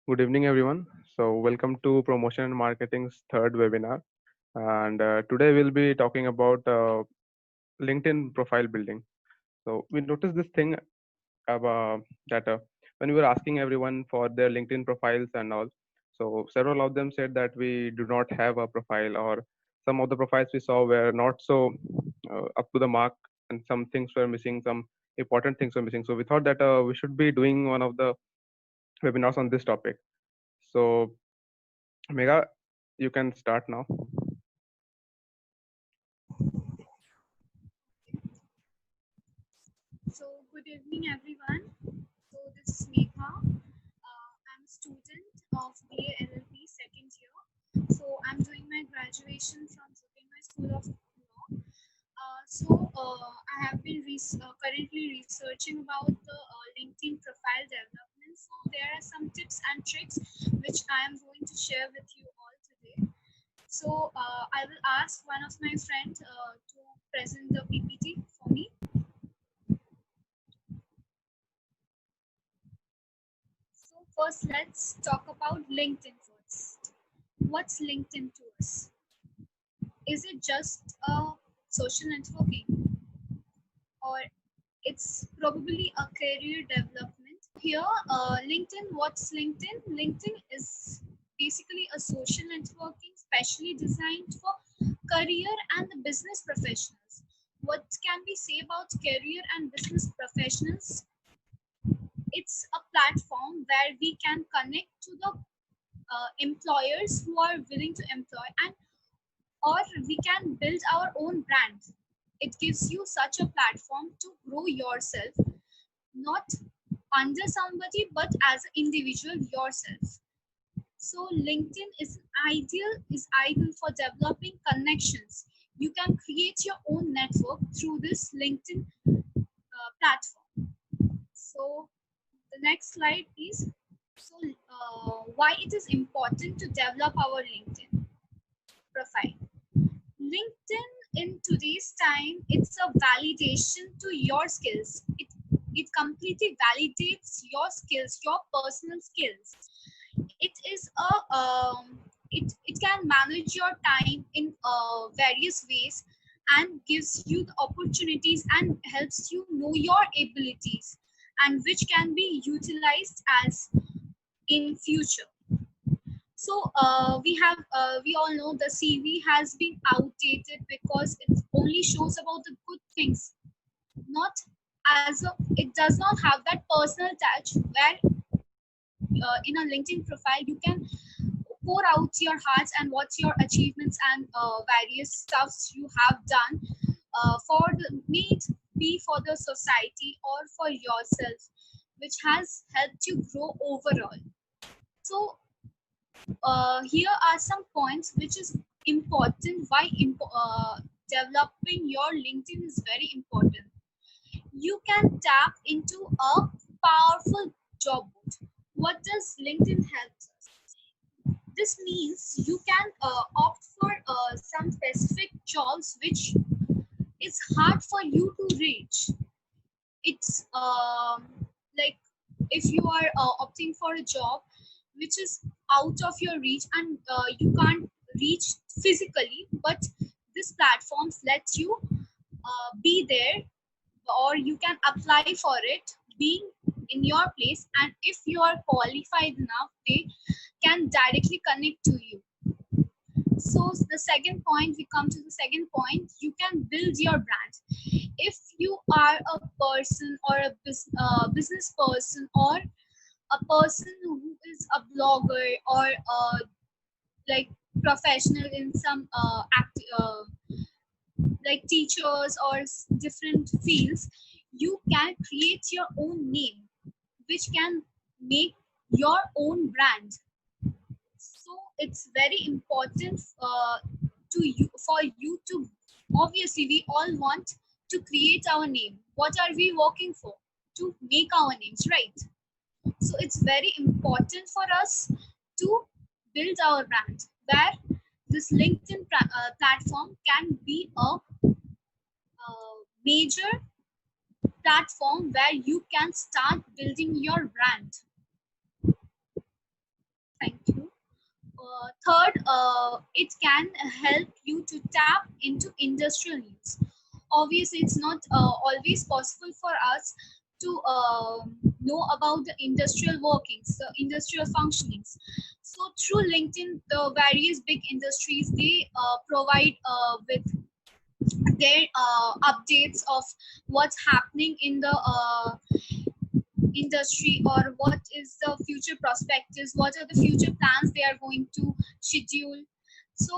Good evening, everyone. So, welcome to Promotion and Marketing's third webinar. And today we'll be talking about LinkedIn profile building. So, we noticed this thing that when we were asking everyone for their LinkedIn profiles and all, so several of them said that we do not have a profile, or some of the profiles we saw were not so up to the mark, and some things were missing, some important things were missing. So, we thought that we should be doing one of the webinars on this topic. So, Mega, you can start now. So, good evening, everyone. So, this is Megha. I'm a student of BA LLB second year. So, I'm doing my graduation from Zogenway School of Law. I have been currently researching about the LinkedIn profile development. So, there are some tips and tricks which I am going to share with you all today. So, I will ask one of my friends to present the PPT for me. So first, let's talk about LinkedIn first. What's LinkedIn to us? Is it just a social networking, or it's probably a career development? Here, LinkedIn. What's LinkedIn? LinkedIn is basically a social networking specially designed for career and the business professionals. What can we say about career and business professionals? It's a platform where we can connect to the employers who are willing to employ, and or we can build our own brand. It gives you such a platform to grow yourself, not under somebody but as an individual yourself. So LinkedIn is ideal for developing connections. You can create your own network through this LinkedIn platform. So the next slide please. So why it is important to develop our LinkedIn profile? LinkedIn in today's time, it's a validation to your skills. It completely validates your skills, your personal skills. It is it can manage your time in various ways and gives you the opportunities and helps you know your abilities and which can be utilized as in future. So we all know the CV has been outdated because it only shows about the good things, not it does not have that personal touch where in a LinkedIn profile you can pour out your hearts and what's your achievements and various stuffs you have done for the need be for the society or for yourself, which has helped you grow overall. So here are some points which is important why developing your LinkedIn is very important. You can tap into a powerful job board. What does LinkedIn help us? This means you can opt for some specific jobs which is hard for you to reach. It's like if you are opting for a job which is out of your reach and you can't reach physically, but this platforms lets you be there, or you can apply for it being in your place, and if you are qualified enough they can directly connect to you. So the second point, we come to the second point, you can build your brand. If you are a person or a business person, or a person who is a blogger or like professional in some like teachers or different fields, you can create your own name which can make your own brand. So it's very important to you for you to, obviously we all want to create our name. What are we working for? To make our names, right? So it's very important for us to build our brand, where this LinkedIn platform can be a major platform where you can start building your brand. Thank you. Third, it can help you to tap into industrial news. Obviously, it's not always possible for us to know about the industrial workings, the industrial functionings. So through LinkedIn, the various big industries, they provide with their updates of what's happening in the industry, or what is the future perspectives, what are the future plans they are going to schedule. So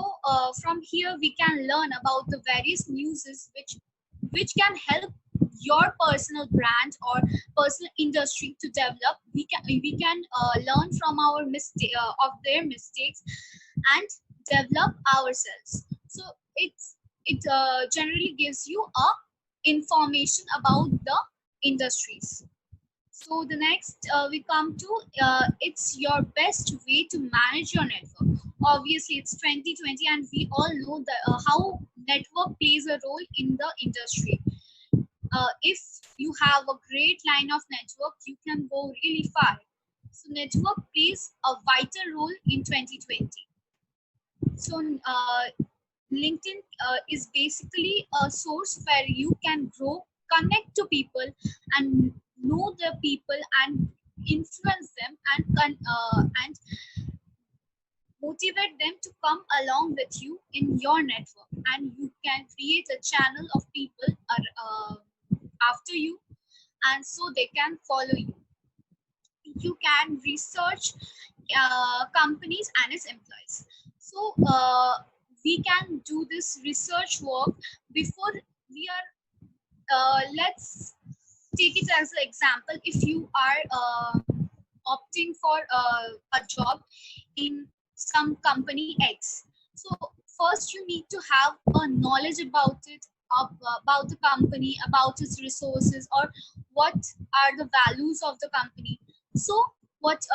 from here we can learn about the various newses which can help your personal brand or personal industry to develop. We can learn from our mistake of their mistakes and develop ourselves. So it generally gives you a information about the industries. So the next we come to, it's your best way to manage your network. Obviously, it's 2020, and we all know that how network plays a role in the industry. If you have a great line of network, you can go really far. So network plays a vital role in 2020. So LinkedIn is basically a source where you can grow, connect to people, and know the people and influence them and motivate them to come along with you in your network. And you can create a channel of people after you, and so they can follow you. You can research companies and its employees. So we can do this research work before we are. Let's take it as an example. If you are opting for a job in some company X, so first you need to have a knowledge about it, about the company, about its resources, or what are the values of the company. So what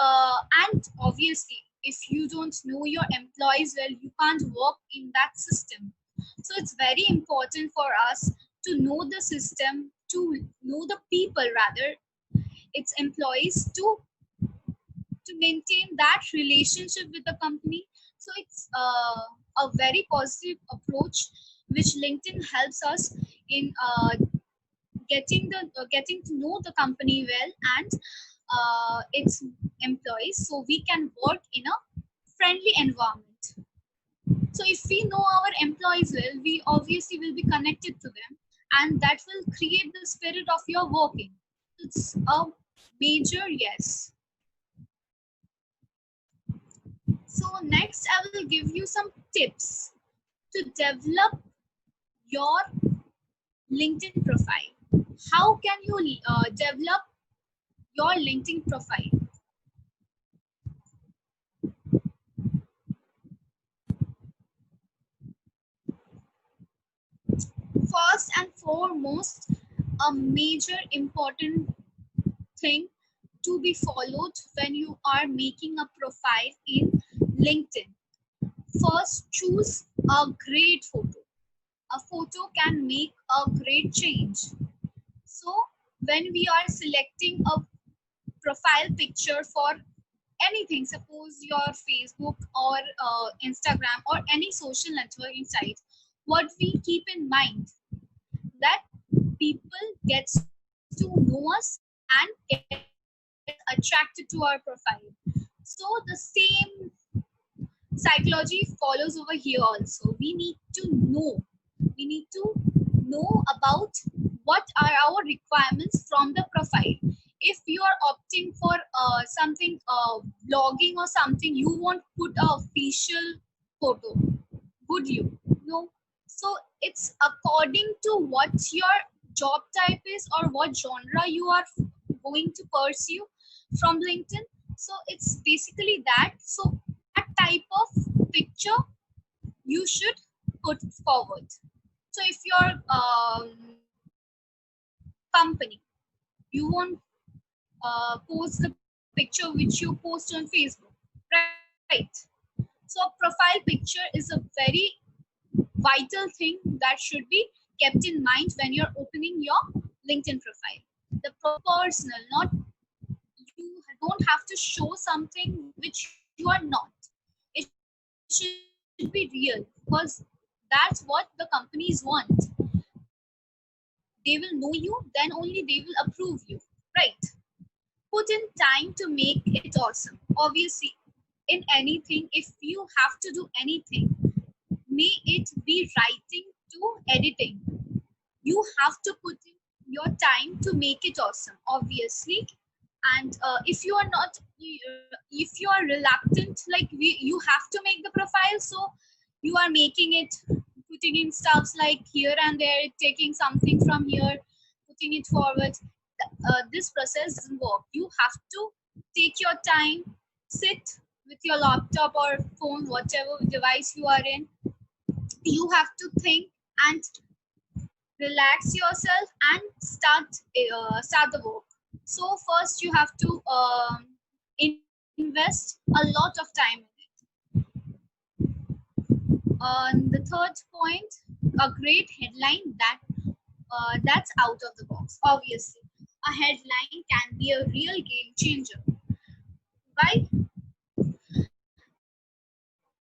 and obviously, if you don't know your employees well, you can't work in that system. So it's very important for us to know the system, to know the people, rather its employees, to maintain that relationship with the company. So it's a very positive approach which LinkedIn helps us in getting to know the company well and its employees, so we can work in a friendly environment. So if we know our employees well, we obviously will be connected to them, and that will create the spirit of your working. It's a major yes. So next, I will give you some tips to develop your LinkedIn profile. How can you develop your LinkedIn profile? First and foremost, a major important thing to be followed when you are making a profile in LinkedIn. First, choose a great photo. A photo can make a great change. So, when we are selecting a profile picture for anything, suppose your Facebook or Instagram or any social networking site, what we keep in mind that people gets to know us and get attracted to our profile. So the same psychology follows over here also. We need to know about what are our requirements from the profile. If you are opting for something blogging or something, you won't put a official photo, would you? No. So it's according to what your job type is or what genre you are going to pursue from LinkedIn. So it's basically that. So that type of picture you should put forward. So if your company, you won't post the picture which you post on Facebook, right? So profile picture is a very vital thing that should be kept in mind when you're opening your LinkedIn profile. The personal, not, you don't have to show something which you are not. It should be real because that's what the companies want. They will know you, then only they will approve you, right? Put in time to make it awesome. Obviously, in anything, if you have to do anything, may it be writing to editing, you have to put in your time to make it awesome, obviously. And if you are not, if you are reluctant, like you have to make the profile, so you are making it, putting in stuffs like here and there, taking something from here, putting it forward. This process doesn't work. You have to take your time, sit with your laptop or phone, whatever device you are in. You have to think and relax yourself and start the work. So first you have to invest a lot of time in it. The third point, a great headline that's out of the box. Obviously, a headline can be a real game changer. Why?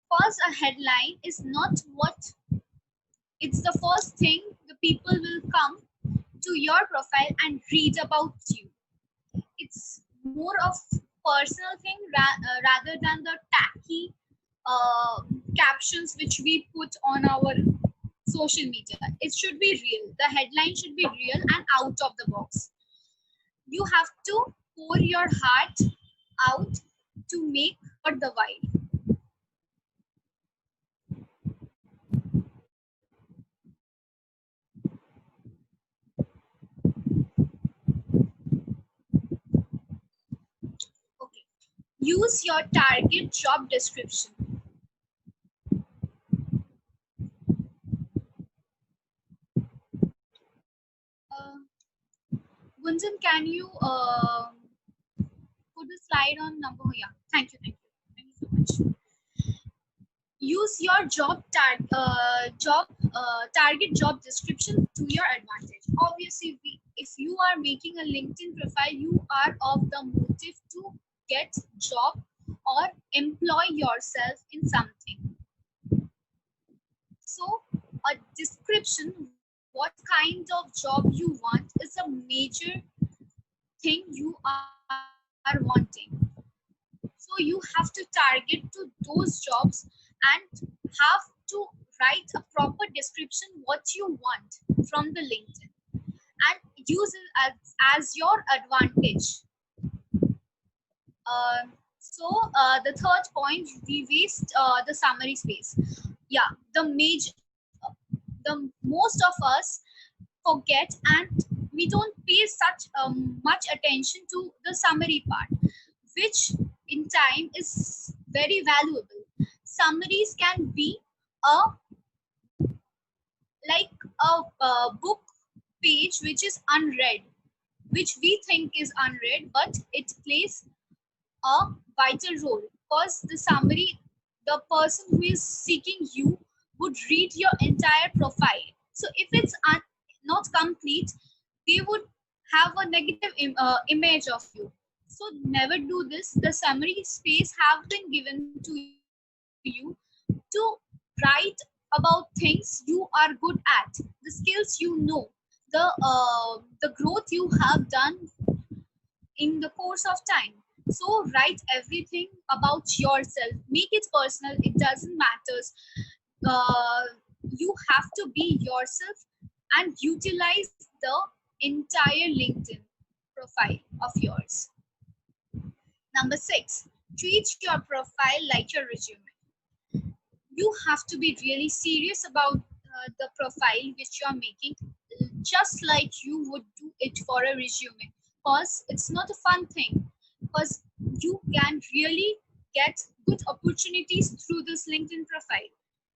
Because a headline is not what, it's the first thing the people will come to your profile and read about you. It's more of personal thing rather than the tacky uh, captions which we put on our social media. It should be real. The headline should be real and out of the box. You have to pour your heart out to make for the while. Okay. Use your target job description. Uh, Gunjan, can you put the slide on number? Yeah, thank you, thank you so much. Use your target job description to your advantage. Obviously, if you are making a LinkedIn profile, you are of the motive to get job or employ yourself in something. So a description, what kind of job you want, is a major thing you are wanting. So you have to target to those jobs and have to write a proper description what you want from the LinkedIn and use it as your advantage. The third point, we waste the summary space. Yeah, the most of us forget and we don't pay such much attention to the summary part, which in time is very valuable. Summaries can be a like a book page which is unread, which we think is unread, but it plays a vital role because the summary, the person who is seeking you would read your entire profile. So if it's not complete, they would have a negative image of you. So never do this. The summary space have been given to you to write about things you are good at, the skills you know, the growth you have done in the course of time. So write everything about yourself. Make it personal. It doesn't matter. Uh, you have to be yourself and utilize the entire LinkedIn profile of yours. Number 6, treat your profile like your resume. You have to be really serious about the profile which you are making, just like you would do it for a resume, because it's not a fun thing, because you can really get good opportunities through this LinkedIn profile.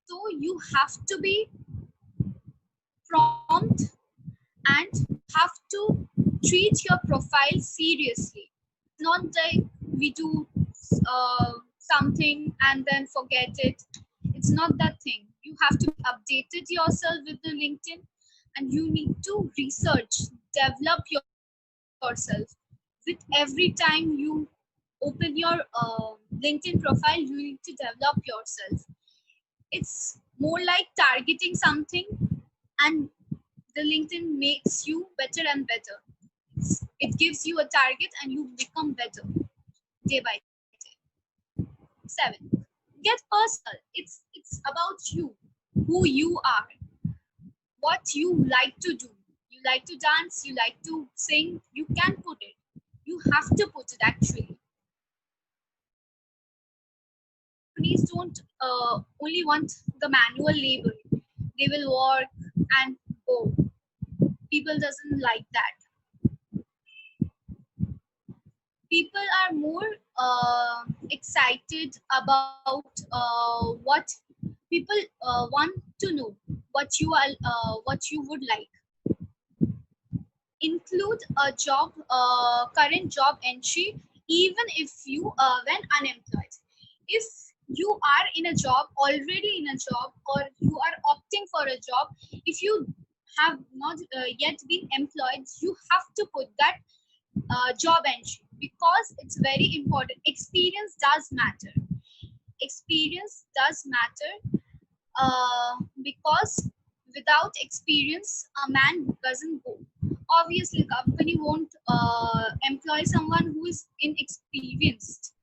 So you have to be prompt and have to treat your profile seriously. It's not like we do something and then forget it. It's not that thing. You have to be updated yourself with the LinkedIn, and you need to research, develop yourself with every time you open your LinkedIn profile, you need to develop yourself. It's more like targeting something, and the LinkedIn makes you better and better. It gives you a target and you become better day by day. 7. Get personal. It's about you, who you are, what you like to do. You like to dance, you like to sing, you can put it. You have to put it actually. Companies don't only want the manual label. They will work and go. People doesn't like that. People are more excited about what people want to know, what you would like. Include a job, current job entry, even if you when unemployed. If you are in a job, already in a job, or you are opting for a job, if you have not yet been employed, you have to put that job entry, because it's very important. Experience does matter. Experience does matter, because without experience a man doesn't go. Obviously company won't employ someone who is inexperienced,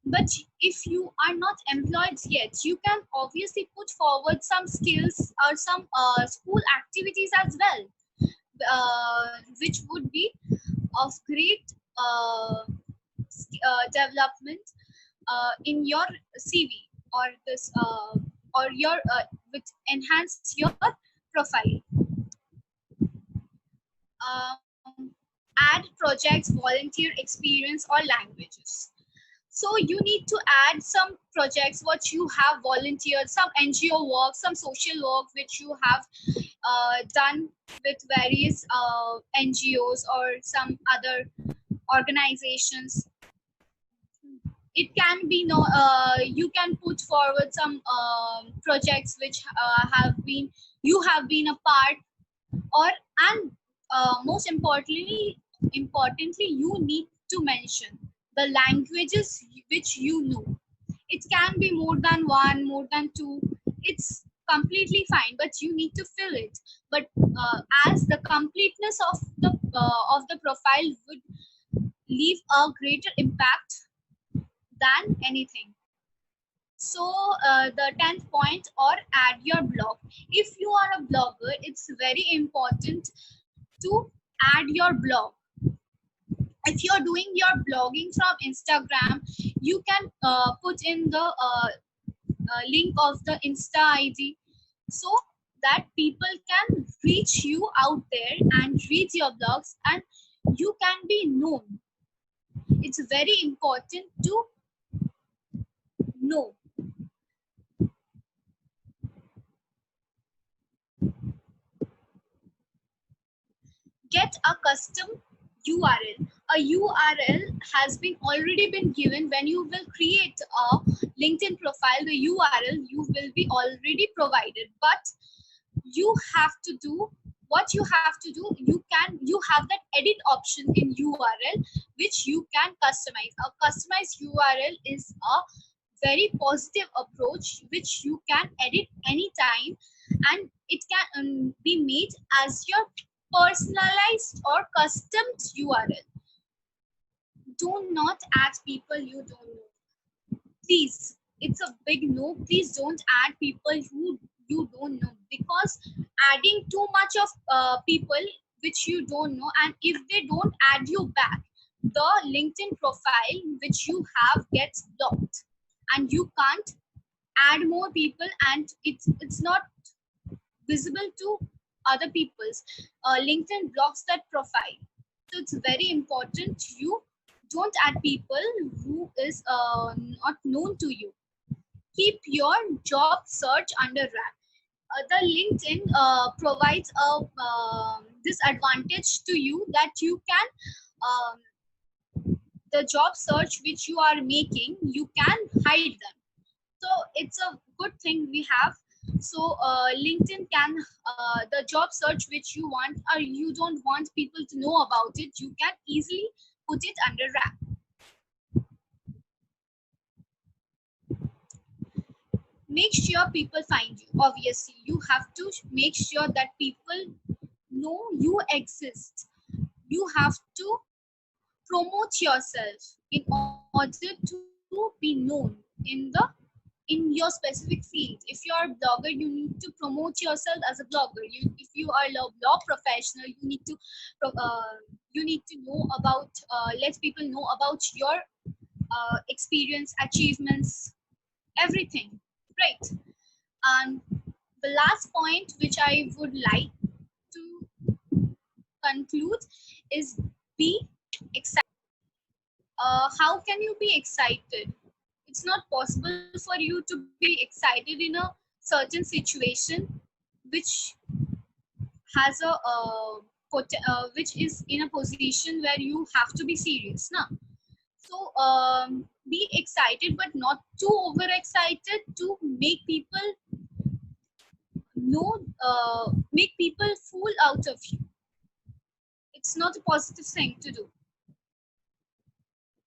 but if you are not employed yet, you can obviously put forward some skills or some school activities as well, which would be of great development in your CV, or this or your which enhance your profile. Add projects, volunteer experience, or languages. So you need to add some projects what you have volunteered, some NGO work, some social work which you have done with various NGOs or some other organizations. It can be no, you can put forward some projects which have been you have been a part, or and most importantly you need to mention the languages which you know. It can be more than one, more than two. It's completely fine, but you need to fill it. But as the completeness of the profile would leave a greater impact than anything. So the 10th point, or add your blog. If you are a blogger, it's very important to add your blog. If you're doing your blogging from Instagram, you can put in the link of the Insta ID, so that people can reach you out there and read your blogs, and you can be known. It's very important to know. Get a custom URL. A URL has been already been given when you will create a LinkedIn profile. The URL you will be already provided, but you have to do what you have to do. You have that edit option in URL which you can customize. A customized URL is a very positive approach which you can edit anytime, and it can be made as your personalized or custom URL. Do not add people you don't know. Please, it's a big no. Please don't add people who you don't know, because adding too much of people which you don't know, and if they don't add you back, the LinkedIn profile which you have gets blocked, and you can't add more people, and it's not visible to other people's. LinkedIn blocks that profile. So it's very important you don't add people who is not known to you. Keep your job search under wrap. The LinkedIn provides a disadvantage to you, that you can the job search which you are making, you can hide them. So it's a good thing we have. So LinkedIn can the job search which you want, or you don't want people to know about it, you can easily put it under wrap. make sure people find you. Obviously, you have to make sure that people know you exist. You have to promote yourself in order to be known in your specific field. If you are a blogger, you need to promote yourself as a blogger. If you are a law professional, you need to know about let people know about your experience, achievements, everything, right? And the last point which I would like to conclude is be excited. How can you be excited? It's not possible for you to be excited in a certain situation which has which is in a position where you have to be serious now. So be excited, but not too overexcited to make people know, make people fool out of you. It's not a positive thing to do.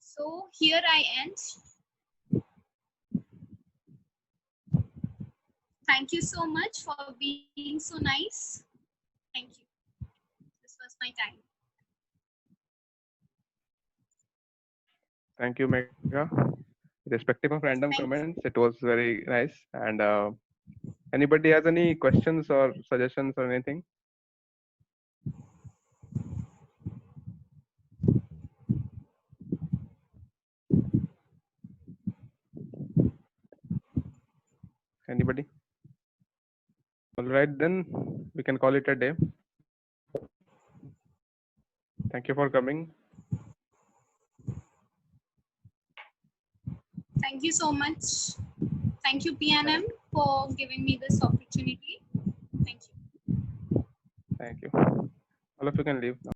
So here I end. Thank you so much for being so nice. Thank you. This was my time. Thank you, Megha. Irrespective of random Thank comments, it was very nice. And anybody has any questions or suggestions or anything? Anybody? All right, then we can call it a day. Thank you for coming. Thank you so much. Thank you, PNM, for giving me this opportunity. Thank you. Thank you. All of you can leave now.